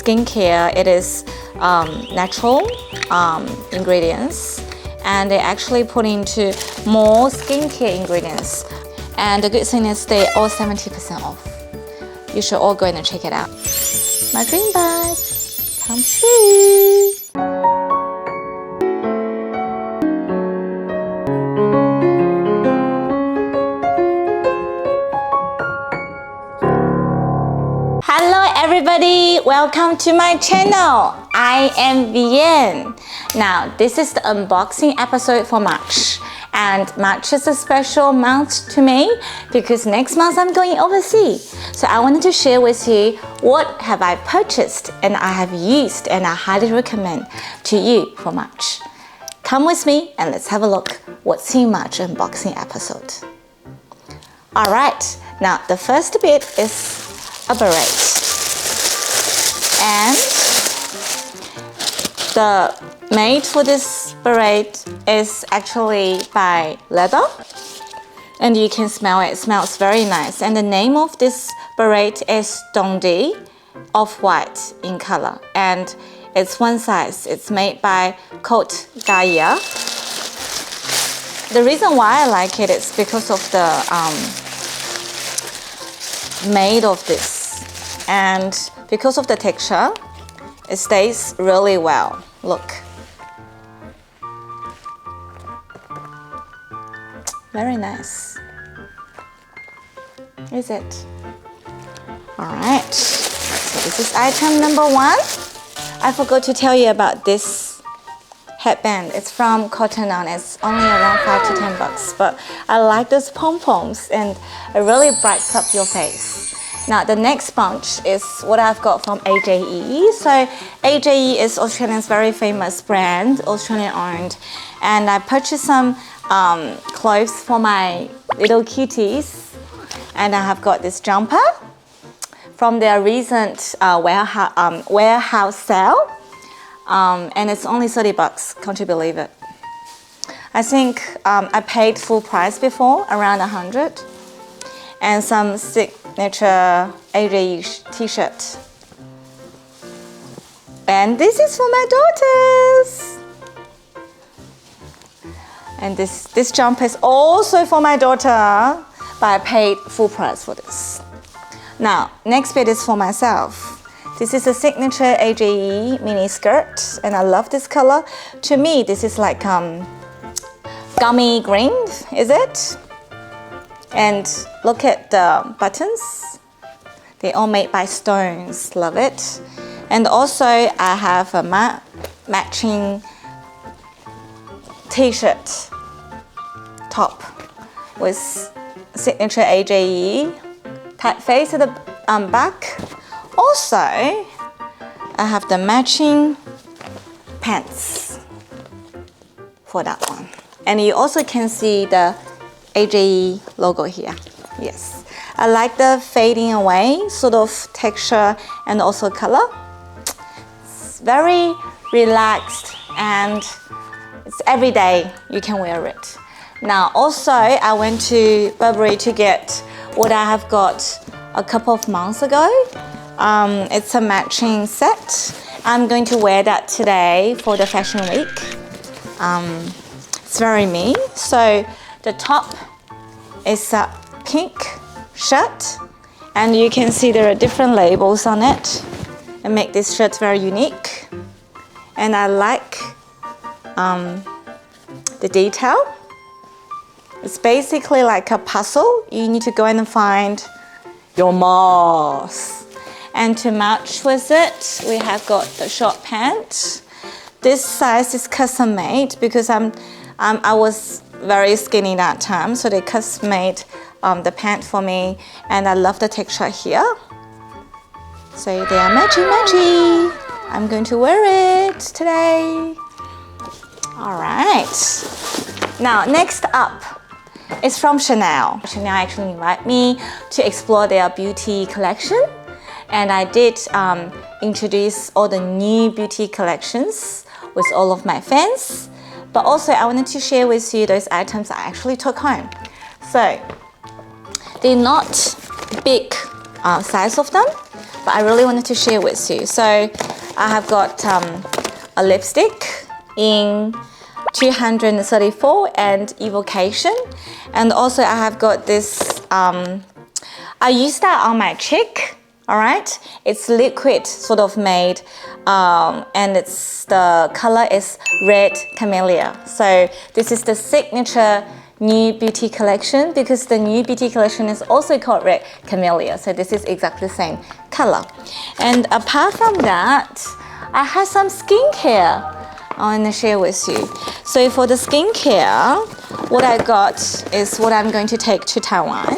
skincare. It is natural ingredients, and they actually put into more skincare ingredients. And the good thing is they're all 70% off. You should all go in and check it out. My dream bag come true. Hello everybody, welcome to my channel. I am Vienne. Now this is the unboxing episode for March, and March is a special month to me because next month I'm going overseas. So I wanted to share with you what have I purchased and I have used and I highly recommend to you for March. Come with me and let's have a look what's in March unboxing episode. Alright, now the first bit is a beret, and the made for this beret is actually by leather, and you can smell it. It smells very nice. And the name of this beret is Dondi, off-white in color, and it's one size. It's made by Cote Gaia. The reason why I like it is because of the made of this, and because of the texture, it stays really well. Look, very nice, is it? All right, so this is item number one. I forgot to tell you about this headband. It's from Cotton On. It's only around $5 to $10, but I like those pom-poms and it really brightens up your face. Now the next bunch is what I've got from AJE. So AJE is Australia's very famous brand, Australian owned, and I purchased some clothes for my little cuties, and I have got this jumper from their recent warehouse sale. And it's only $30, can't you believe it? I think I paid full price before, around $100. And some signature AJE t-shirt. And this is for my daughters. And this jumper is also for my daughter, but I paid full price for this. Now, next bit is for myself. This is a signature AJE mini skirt, and I love this color. To me, this is like gummy green, is it? And look at the buttons. They're all made by stones, love it. And also, I have a matching t-shirt top with signature AJE typeface at the back. Also, I have the matching pants for that one. And you also can see the AJE logo here. Yes, I like the fading away sort of texture and also color. It's very relaxed and it's every day you can wear it. Now also, I went to Burberry to get what I have got a couple of months ago. It's a matching set. I'm going to wear that today for the fashion week. It's very me. So the top is a pink shirt, and you can see there are different labels on it and make this shirt very unique. And I like the detail. It's basically like a puzzle. You need to go in and find your moss. And to match with it, we have got the short pants. This size is custom made because I was very skinny that time, so they custom made the pant for me, and I love the texture here. So they are matchy. I'm going to wear it today. All right. Now next up is from Chanel. Chanel actually invited me to explore their beauty collection, and I did introduce all the new beauty collections with all of my fans. But also I wanted to share with you those items I actually took home. So they're not big size of them, but I really wanted to share with you. So I have got a lipstick in 234 and Evocation, and also I have got this, I used that on my cheek, all right? It's liquid sort of made, and the color is red Camellia. So this is the signature new beauty collection, because the new beauty collection is also called red Camellia. So this is exactly the same color. And apart from that, I have some skincare I want to share with you. So for the skincare, what I got is what I'm going to take to Taiwan.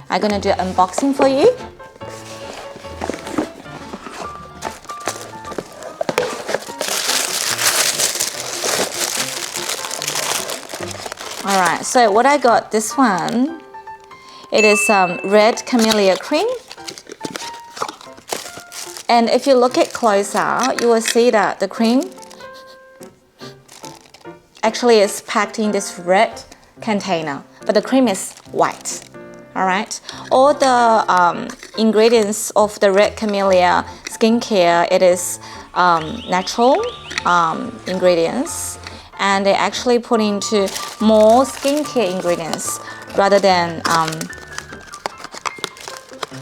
I'm going to do an unboxing for you. Alright, so what I got, this one, it is red Camellia Cream. And if you look at closer, you will see that the cream actually is packed in this red container, but the cream is white. Alright, all the ingredients of the red Camellia skincare, it is natural ingredients, and they actually put into more skincare ingredients rather than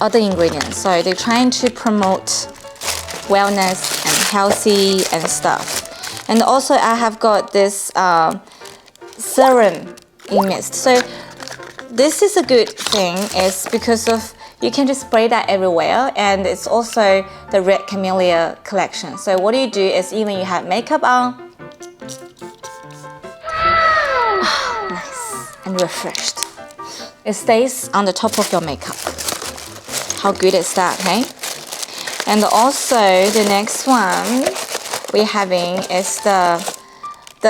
other ingredients. So they're trying to promote wellness and healthy and stuff. And also I have got this serum in mist. So this is a good thing, is because of you can just spray that everywhere, and it's also the red Camellia collection. So what you do is, even you have makeup on, nice and refreshed, it stays on the top of your makeup. How good is that, hey? And also the next one we're having is the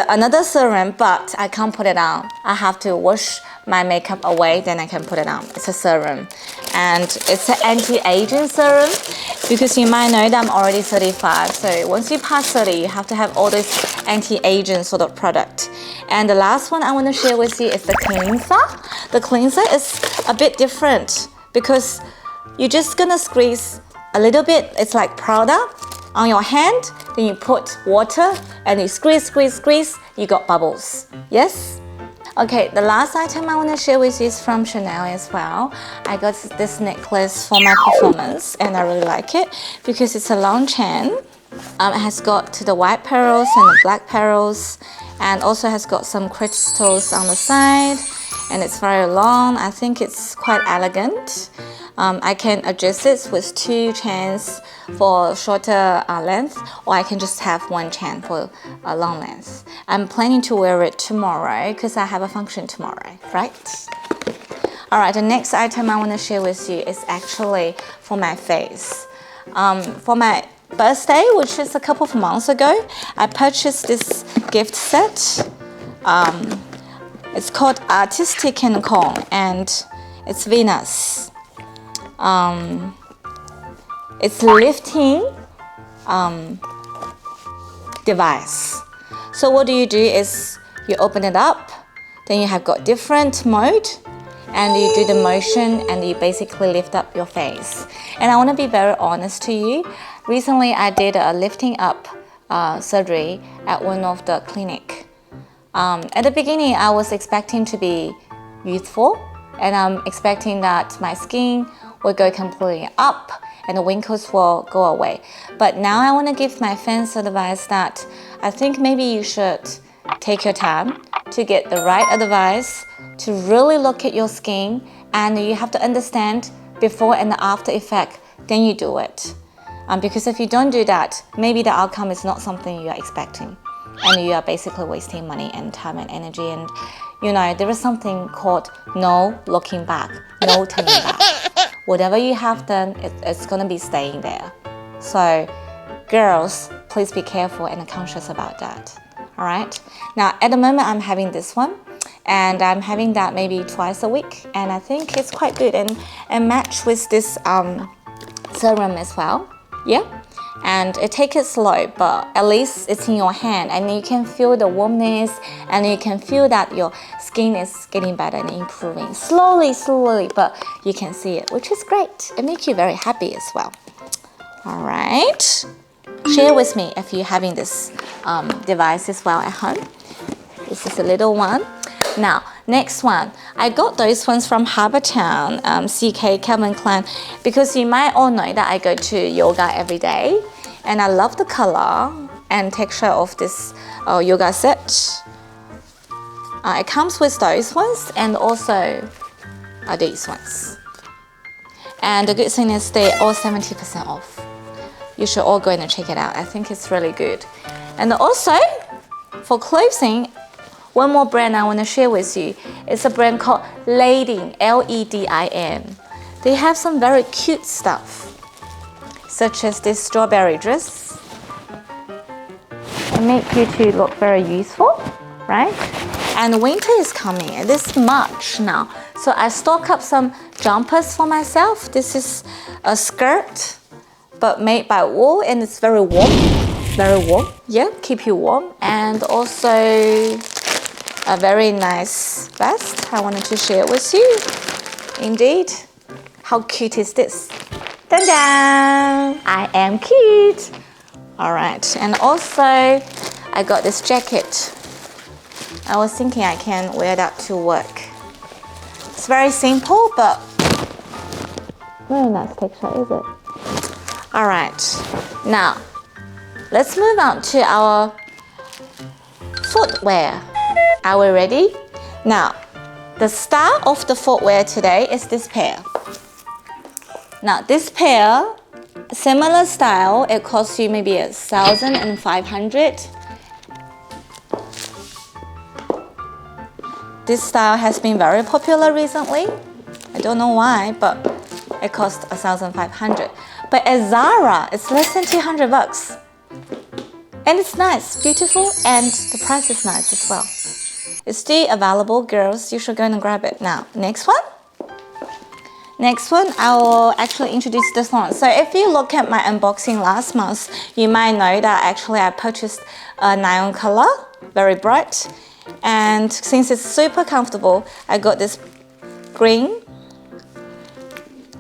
another serum, but I can't put it on. I have to wash my makeup away, then I can put it on. It's a serum, and it's an anti-aging serum, because you might know that I'm already 35. So once you pass 30, you have to have all this anti-aging sort of product. And the last one I want to share with you is the cleanser. The cleanser is a bit different, because you're just gonna squeeze a little bit. It's like powder on your hand, then you put water and you squeeze, squeeze, squeeze, you got bubbles. Yes? Okay, the last item I want to share with you is from Chanel as well. I got this necklace for my performance, and I really like it because it's a long chain. It has got the white pearls and the black pearls, and also has got some crystals on the side, and it's very long. I think it's quite elegant. I can adjust it with 2 chains for shorter length, or I can just have 1 chain for a long length. I'm planning to wear it tomorrow because I have a function tomorrow, right? Alright, the next item I want to share with you is actually for my face. For my birthday, which is a couple of months ago, I purchased this gift set. It's called Artistic & Co, and it's Venus. It's lifting device. So what do is you open it up, then you have got different mode, and you do the motion, and you basically lift up your face. And I want to be very honest to you. Recently I did a lifting up surgery at one of the clinic. At the beginning I was expecting to be youthful, and I'm expecting that my skin will go completely up and the wrinkles will go away. But now I want to give my fans advice that I think maybe you should take your time to get the right advice, to really look at your skin, and you have to understand before and after effect, then you do it. Because if you don't do that, maybe the outcome is not something you are expecting, and you are basically wasting money and time and energy. And you know, there is something called no looking back, no turning back. Whatever you have done, it's gonna be staying there. So girls, please be careful and conscious about that. All right. Now at the moment I'm having this one, and I'm having that maybe twice a week, and I think it's quite good and match with this serum as well. Yeah. And it takes it slow, but at least it's in your hand, and you can feel the warmness, and you can feel that your skin is getting better and improving slowly, but you can see it, which is great. It makes you very happy as well. All right. Share with me if you're having this device as well at home. This is a little one. Now, next one. I got those ones from Harbortown, CK, Calvin Klein, because you might all know that I go to yoga every day, and I love the color and texture of this yoga set. It comes with those ones and also these ones. And the good thing is they're all 70% off. You should all go in and check it out. I think it's really good. And also, for clothing, one more brand I want to share with you. It's a brand called Ledin, L-E-D-I-N. They have some very cute stuff, such as this strawberry dress. It makes you to look very useful, right? And winter is coming, this March now. So I stock up some jumpers for myself. This is a skirt, but made by wool, and it's very warm. Very warm, yeah, keep you warm. And also a very nice vest I wanted to share with you. Indeed, how cute is this? Ta-da! I am cute. All right, and also I got this jacket. I was thinking I can wear that to work. It's very simple, but very nice texture, is it? All right, now let's move on to our footwear. Are we ready? Now, the style of the footwear today is this pair. Now, this pair, similar style, it costs you maybe 1,500. This style has been very popular recently. I don't know why, but it costs 1,500. But at Zara, it's less than 200 bucks. And it's nice, beautiful, and the price is nice as well. It's still available, girls. You should go and grab it. Now, next one. Next one, I will actually introduce this one. So if you look at my unboxing last month, you might know that actually I purchased a neon color, very bright. And since it's super comfortable, I got this green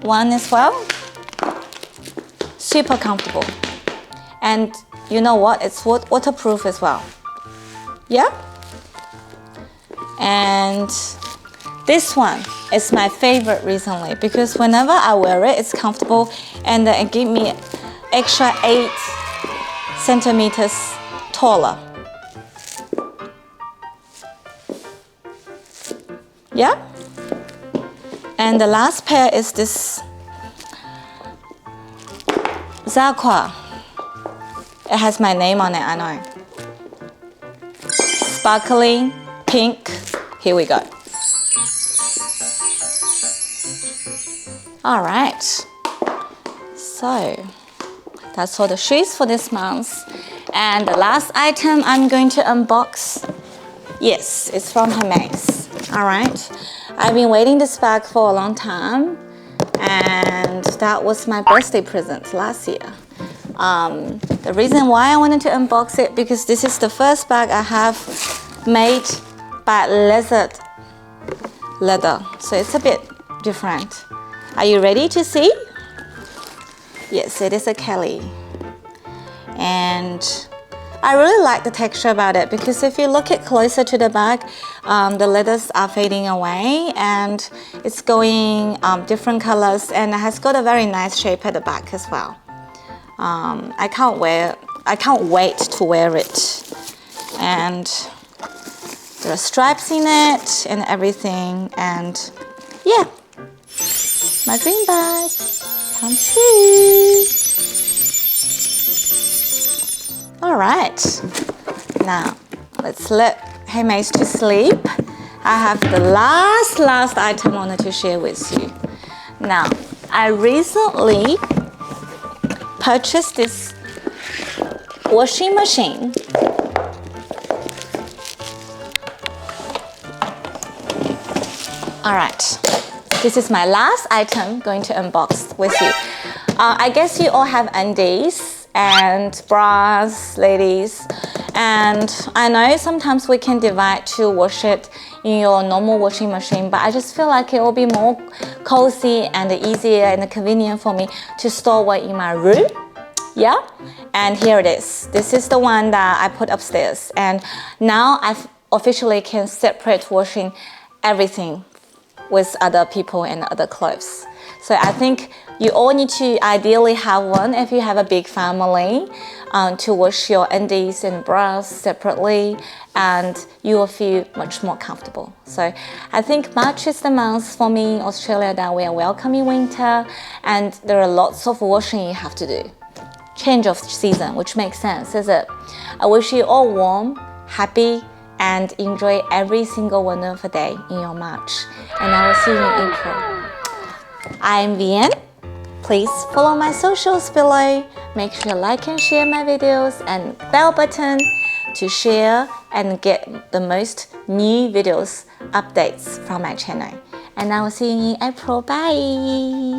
one as well. Super comfortable. And you know what? It's waterproof as well. Yeah? And this one is my favorite recently because whenever I wear it, it's comfortable and it gives me extra 8 centimeters taller. Yeah? And the last pair is this Zakwa. It has my name on it, I know. Sparkling pink. Here we go. All right. So that's all the shoes for this month. And the last item I'm going to unbox, yes, it's from Hermes. All right. I've been waiting this bag for a long time, and that was my birthday present last year. The reason why I wanted to unbox it because this is the first bag I have made by leather, so it's a bit different. Are you ready to see? Yes, it is a Kelly, and I really like the texture about it because if you look it closer to the bag, the leathers are fading away and it's going different colors, and it has got a very nice shape at the back as well. I can't wait to wear it, and there are stripes in it and everything, and yeah, my dream bag come true. All right, now let's let Hermes to sleep. I have the last item I wanted to share with you. Now, I recently purchased this washing machine. All right, this is my last item going to unbox with you. I guess you all have undies and bras, ladies, and I know sometimes we can divide to wash it in your normal washing machine, but I just feel like it will be more cozy and easier and convenient for me to store one in my room Yeah, and here it is. This is the one that I put upstairs, and now I officially can separate washing everything with other people and other clothes. So I think you all need to ideally have one if you have a big family, to wash your undies and bras separately, and you will feel much more comfortable. So I think March is the month for me in Australia that we are welcoming winter, and there are lots of washing you have to do. Change of season, which makes sense, is it? I wish you all warm, happy, and enjoy every single wonderful day in your March. And I will see you in April. I'm Vian. Please follow my socials below. Make sure you like and share my videos and bell button to share and get the most new videos updates from my channel. And I will see you in April. Bye!